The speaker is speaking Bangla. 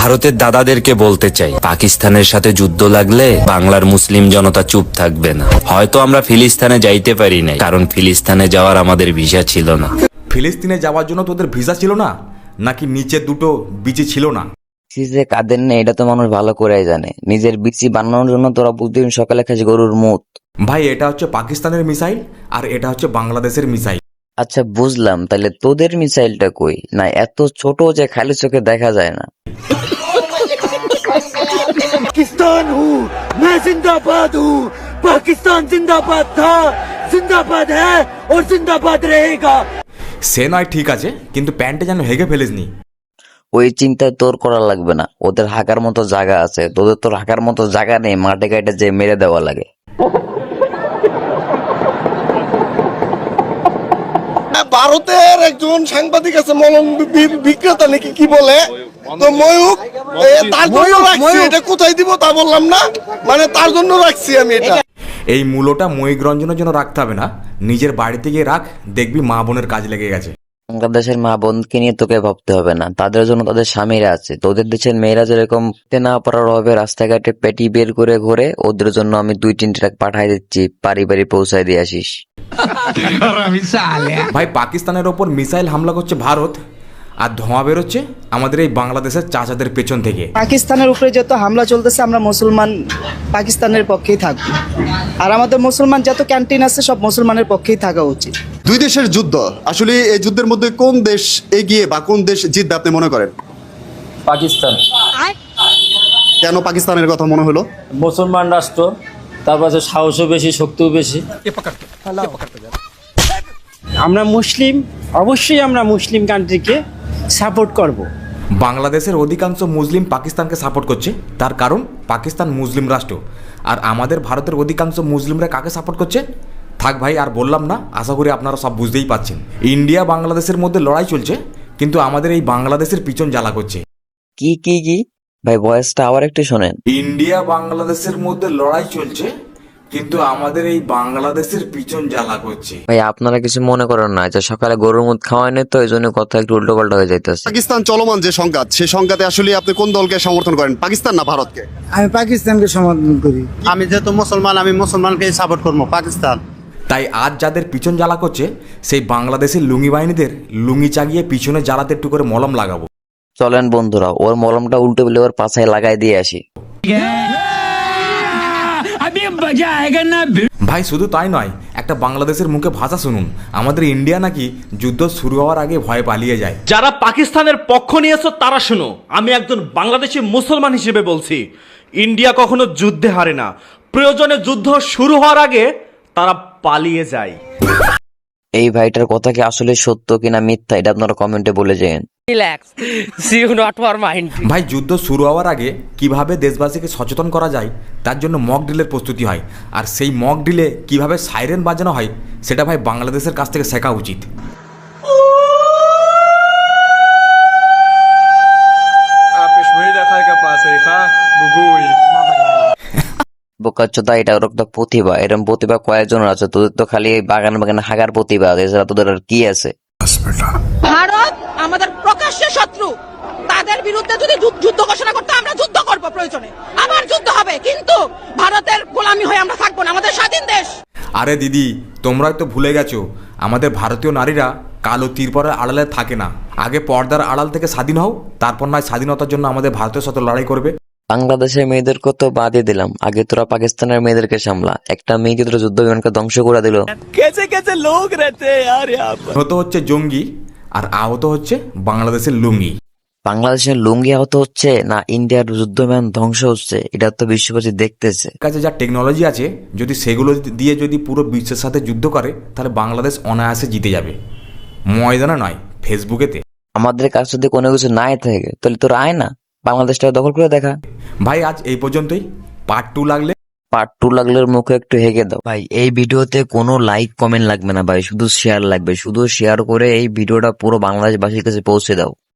ভারতের দাদাদেরকে বলতে চাই, পাকিস্তানের সাথে যুদ্ধ লাগলে বাংলার মুসলিম জনতা চুপ থাকবে না। হয়তো আমরা ফিলিস্তিনে যাইতে পারি নাই, কারণ ফিলিস্তিনে যাওয়ার আমাদের ভিসা ছিল না। ফিলিস্তিনে যাওয়ার জন্য তোদের ভিসা ছিল না, নাকি নিচে দুটো বিচি ছিল না? যে কাদের নেই এটা তো মানুষ ভালো করেই জানে। নিজের বিচি বানানোর জন্য তোরা প্রতিদিন সকালে খাস গরুর মুত। ভাই এটা হচ্ছে পাকিস্তানের মিসাইল, আর এটা হচ্ছে বাংলাদেশের মিসাইল। আচ্ছা বুঝলাম, তাহলে তোদের মিসাইলটা কই? না এত ছোট যে খালি চোখে দেখা যায় না। पाकिस्तान हूँ मैं, जिंदाबाद हूँ। पाकिस्तान जिंदाबाद था, जिंदाबाद है और जिंदाबाद रहेगा। সে নয় ঠিক আছে, কিন্তু প্যান্টে যেন হেগে ফেলিসনি। ওই চিন্তা তোর করা লাগবে না, ওদের হাঁকার মতো জায়গা আছে, তোদের তোর হাঁকার মতো জায়গা নেই, মাঠে গাইটে যে মেরে দেওয়া লাগে। ভারতের একজন সাংবাদিক আছে, মলম বিক্রেতা নাকি কি বলে, তো ময়ূক তার জন্য রাখছি। এটা কোথায় দিব তা বললাম না, মানে তার জন্য রাখছি আমি এটা। এই মূলটা ময়ূক রঞ্জনের জন্য রাখতে হবে না, নিজের বাড়িতে গিয়ে রাখ, দেখবি মা বোনের কাজ লেগে গেছে। বাংলাদেশের মা বোনকে নিয়ে তোকে ভাবতে হবে না, তাদের জন্য তাদের স্বামীরা আছে। তোদের দেশের মেয়েরা যেরকম না পারার অভাবে রাস্তাঘাটে পেটি বের করে ঘোরে, ওদের জন্য আমি 2-3 ট্রাক পাঠাই দিচ্ছি, বাড়ি বাড়ি পৌঁছায় দিয়ে আসিস। ভাই পাকিস্তানের ওপর মিসাইল হামলা করছে ভারত, আর ধোঁয়া বেরোচ্ছে আমাদের এই বাংলাদেশের চাচাদের পেছন থেকে। পাকিস্তানের উপরে যত হামলা চলতেছে, আমরা মুসলমান পাকিস্তানের পক্ষেই থাকবো, আর আমাদের মুসলমান যত ক্যান্টিন আছে সব মুসলমানের পক্ষেই থাকা উচিত। দুই দেশের যুদ্ধ, আসলে এই যুদ্ধের মধ্যে কোন দেশ এগিয়ে বা কোন দেশ জিতবে আপনি মনে করেন? পাকিস্তান। কেন পাকিস্তানের কথা মনে হলো? মুসলমান রাষ্ট্র, তারপর আছে সাহসও বেশি, শক্তিও বেশি। আমরা মুসলিম, অবশ্যই আমরা মুসলিম কান্ট্রিকে সাপোর্ট করব। বাংলাদেশের অধিকাংশ মুসলিম পাকিস্তানকে সাপোর্ট করছে, তার কারণ পাকিস্তান মুসলিম রাষ্ট্র। আর আমাদের ভারতের অধিকাংশ মুসলিমরা কাকে সাপোর্ট করছে? থাক ভাই আর বললাম না, আশা করি আপনারা সব বুঝতেই পারছেন। ইন্ডিয়া বাংলাদেশের মধ্যে লড়াই চলছে, কিন্তু আমাদের এই বাংলাদেশের পিছন জ্বালা করছে। কি কি কি ভাই, ভয়েসটা আবার একটু শোনেন। ইন্ডিয়া বাংলাদেশের মধ্যে লড়াই চলছে, কিন্তু আমাদের এই বাংলাদেশের পিছন জ্বালা করছে। ভাই আপনারা কিছু মনে করেন না, যে সকালে গরুর মুখ খাওয়ায় নেই তো এই জন্য কথা একটু উল্টো পাল্টা হয়ে যাইতেছে। পাকিস্তান চলমান যে সংঘাত, সেই সংঘাতে আসলে আপনি কোন দলকে সমর্থন করেন, পাকিস্তান না ভারতকে? আমি পাকিস্তানকে সমর্থন করি। আমি যেহেতু মুসলমান, আমি মুসলমানকে সাপোর্ট করবো, পাকিস্তান। তাই আজ যাদের পিছন জ্বালা করছে, সেই বাংলাদেশের লুঙ্গি বাহিনীদের লুঙ্গি চাগিয়ে পিছনে জ্বালাতে একটু করে মলম লাগাবো। চলেন বন্ধুরা, ওর মলমটা উল্টো বলে ওর পাছায় লাগাই দিয়ে আসি। ভাই শুধু তাই নয়, একটা বাংলাদেশের মুখে ভাষা শুনুন, আমাদের ইন্ডিয়া নাকি যুদ্ধ শুরু হওয়ার আগে ভয়ে পালিয়ে যায়। যারা পাকিস্তানের পক্ষ নিয়েছো তারা শোনো, আমি একজন বাংলাদেশি মুসলমান হিসেবে বলছি, ইন্ডিয়া কখনো যুদ্ধে হারে না। প্রয়োজনে যুদ্ধ শুরু হওয়ার আগে তারা পালিয়ে যায়। এই ভাইটার কথা কি আসলে সত্য কিনা মিথ্যা, এটা আপনারা কমেন্টে বলে যান। ভাই যুদ্ধ শুরু হওয়ার আগে কিভাবে দেশবাসীকে সচেতন করা যায়, তার জন্য মক ড্রিলের প্রস্তুতি হয়। আর সেই মক ড্রিলে কিভাবে সাইরেন বাজানো হয়, সেটা ভাই বাংলাদেশের কাছ থেকে শেখা উচিত। বোকাচোদা, এটা ওর একটা প্রতিভা। এরকম প্রতিভা কয়েকজনের আছে, তোদের তো খালি বাগানে বাগানে হাগার প্রতিভা, এছাড়া তোদের আর কি আছে? ভারত আমাদের প্রকাশ্য শত্রু, তাদের বিরুদ্ধে যদি যুদ্ধ ঘোষণা করতে, আমরা যুদ্ধ করব, প্রয়োজনে আবার যুদ্ধ হবে, কিন্তু ভারতের গোলামি হয়ে আমরা থাকবো না, আমাদের স্বাধীন দেশ। আরে দিদি, তোমরা তো ভুলে গেছো, আমাদের ভারতীয় নারীরা কালো তিরপরের আড়ালে থাকে না। আগে পর্দার আড়াল থেকে স্বাধীন হও, তারপর নয় স্বাধীনতার জন্য আমাদের ভারতের সাথে লড়াই করবে। বাংলাদেশের মেয়েদেরকে তো বাদই দিলাম, আগে তোরা পাকিস্তানের মেয়েদেরকে সামলা। একটা মেয়েকে তোরা যুদ্ধ বিমানকে ধ্বংস করে দিল। হতো হচ্ছে জঙ্গি, আর আহত হচ্ছে বাংলাদেশের লুঙ্গি। বাংলাদেশের লুঙ্গি আহত হচ্ছে না ইন্ডিয়ার যুদ্ধ বিমান ধ্বংস হচ্ছে, এটা তো বিশ্ববাসী দেখতেছে। কাছে যা টেকনোলজি আছে, যদি সেগুলো দিয়ে যদি পুরো বিশ্বের সাথে যুদ্ধ করে, তাহলে বাংলাদেশ অনায়াসে জিতে যাবে, ময়দানে নয় ফেসবুকেতে। আমাদের কাছে যদি কোনো কিছু নাই থাকে, তাহলে তোরা আয় না, বাংলাদেশটা দখল করে দেখা। ভাই আজ এই পর্যন্তই, পার্ট 2 লাগলে মুখে একটু হেগে দাও। ভাই এই ভিডিওতে কোনো লাইক কমেন্ট লাগবে না ভাই, শুধু শেয়ার লাগবে। শুধু শেয়ার করে এই ভিডিওটা পুরো বাংলাদেশবাসীর কাছে পৌঁছে দাও।